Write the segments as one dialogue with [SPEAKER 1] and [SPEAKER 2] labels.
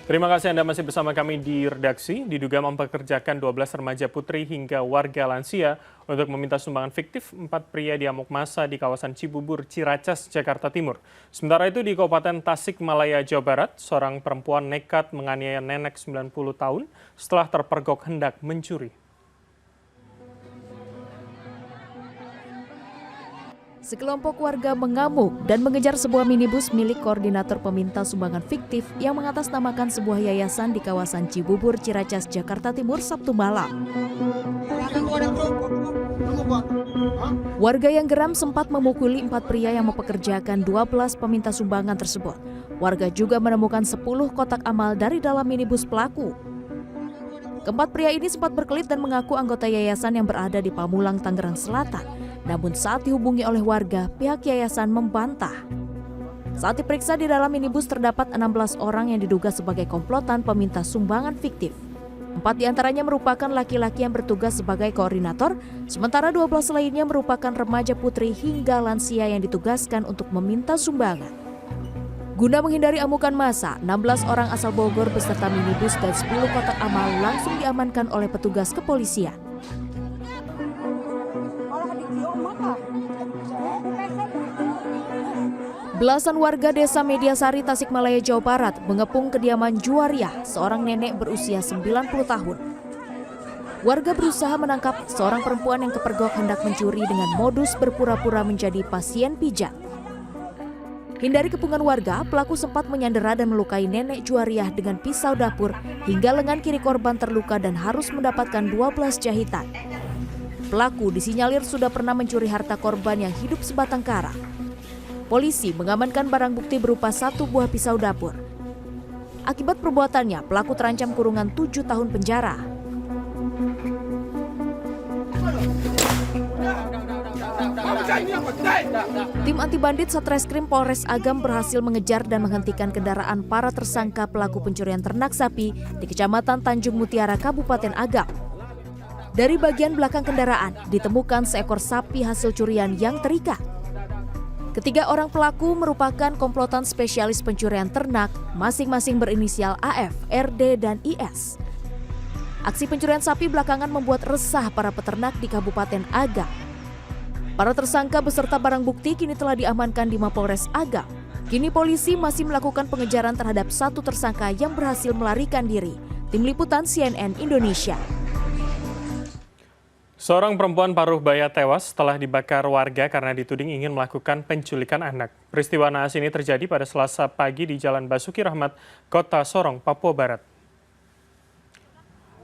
[SPEAKER 1] Terima kasih Anda masih bersama kami di redaksi. Diduga mempekerjakan 12 remaja putri hingga warga lansia untuk meminta sumbangan fiktif 4 pria diamuk massa di kawasan Cibubur, Ciracas, Jakarta Timur. Sementara itu di Kabupaten Tasikmalaya, Jawa Barat, seorang perempuan nekat menganiaya nenek 90 tahun setelah terpergok hendak mencuri.
[SPEAKER 2] Sekelompok warga mengamuk dan mengejar sebuah minibus milik koordinator peminta sumbangan fiktif yang mengatasnamakan sebuah yayasan di kawasan Cibubur, Ciracas, Jakarta Timur, Sabtu malam. Warga yang geram sempat memukuli 4 pria yang mempekerjakan 12 peminta sumbangan tersebut. Warga juga menemukan 10 kotak amal dari dalam minibus pelaku. Keempat pria ini sempat berkelit dan mengaku anggota yayasan yang berada di Pamulang, Tangerang Selatan. Namun saat dihubungi oleh warga, pihak yayasan membantah. Saat diperiksa di dalam minibus terdapat 16 orang yang diduga sebagai komplotan peminta sumbangan fiktif. 4 diantaranya merupakan laki-laki yang bertugas sebagai koordinator, sementara 12 lainnya merupakan remaja putri hingga lansia yang ditugaskan untuk meminta sumbangan. Guna menghindari amukan massa, 16 orang asal Bogor beserta minibus dan 10 kotak amal langsung diamankan oleh petugas kepolisian. Belasan warga desa Mediasari, Tasikmalaya, Jawa Barat mengepung kediaman Juwariah, seorang nenek berusia 90 tahun. Warga berusaha menangkap seorang perempuan yang kepergok hendak mencuri dengan modus berpura-pura menjadi pasien pijat. Hindari kepungan warga, pelaku sempat menyandera dan melukai nenek Juwariah dengan pisau dapur hingga lengan kiri korban terluka dan harus mendapatkan 12 jahitan. Pelaku disinyalir sudah pernah mencuri harta korban yang hidup sebatang kara. Polisi mengamankan barang bukti berupa 1 buah pisau dapur. Akibat perbuatannya, pelaku terancam kurungan 7 tahun penjara. Tim anti bandit Satreskrim Polres Agam berhasil mengejar dan menghentikan kendaraan para tersangka pelaku pencurian ternak sapi di Kecamatan Tanjung Mutiara, Kabupaten Agam. Dari bagian belakang kendaraan ditemukan seekor sapi hasil curian yang terikat. Ketiga orang pelaku merupakan komplotan spesialis pencurian ternak, masing-masing berinisial AF, RD, dan IS. Aksi pencurian sapi belakangan membuat resah para peternak di Kabupaten Agam. Para tersangka beserta barang bukti kini telah diamankan di Mapolres Agam. Kini polisi masih melakukan pengejaran terhadap 1 tersangka yang berhasil melarikan diri. Tim Liputan CNN Indonesia.
[SPEAKER 1] Seorang perempuan paruh baya tewas setelah dibakar warga karena dituding ingin melakukan penculikan anak. Peristiwa naas ini terjadi pada Selasa pagi di Jalan Basuki Rahmat, Kota Sorong, Papua Barat.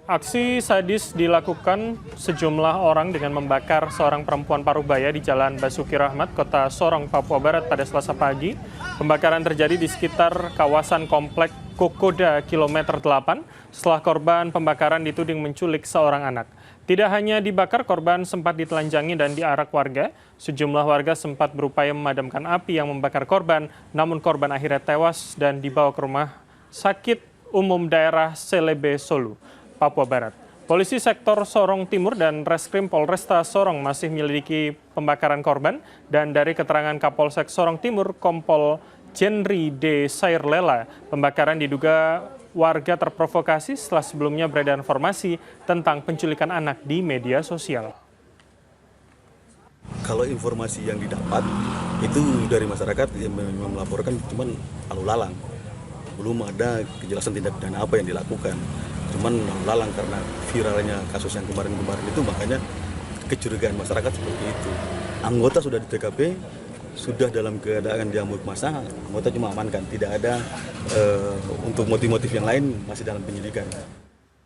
[SPEAKER 1] Aksi sadis dilakukan sejumlah orang dengan membakar seorang perempuan paruh baya di Jalan Basuki Rahmat, Kota Sorong, Papua Barat pada Selasa pagi. Pembakaran terjadi di sekitar kawasan komplek Kokoda kilometer 8 setelah korban pembakaran dituding menculik seorang anak. Tidak hanya dibakar, korban sempat ditelanjangi dan diarak warga. Sejumlah warga sempat berupaya memadamkan api yang membakar korban, namun korban akhirnya tewas dan dibawa ke rumah sakit umum daerah Selebe Solu, Papua Barat. Polisi sektor Sorong Timur dan Reskrim Polresta Sorong masih menyelidiki pembakaran korban, dan dari keterangan Kapolsek Sorong Timur, Kompol Jenri D. Sairlela, pembakaran diduga warga terprovokasi setelah sebelumnya beredar informasi tentang penculikan anak di media sosial.
[SPEAKER 3] Kalau informasi yang didapat itu dari masyarakat yang memang melaporkan cuman lalu lalang. Belum ada kejelasan tindak pidana apa yang dilakukan. Cuman lalu lalang karena viralnya kasus yang kemarin-kemarin itu, makanya kecurigaan masyarakat seperti itu. Anggota sudah di TKP, sudah dalam keadaan diamuk massa, anggota cuma amankan, tidak ada untuk motif-motif yang lain masih dalam penyidikan.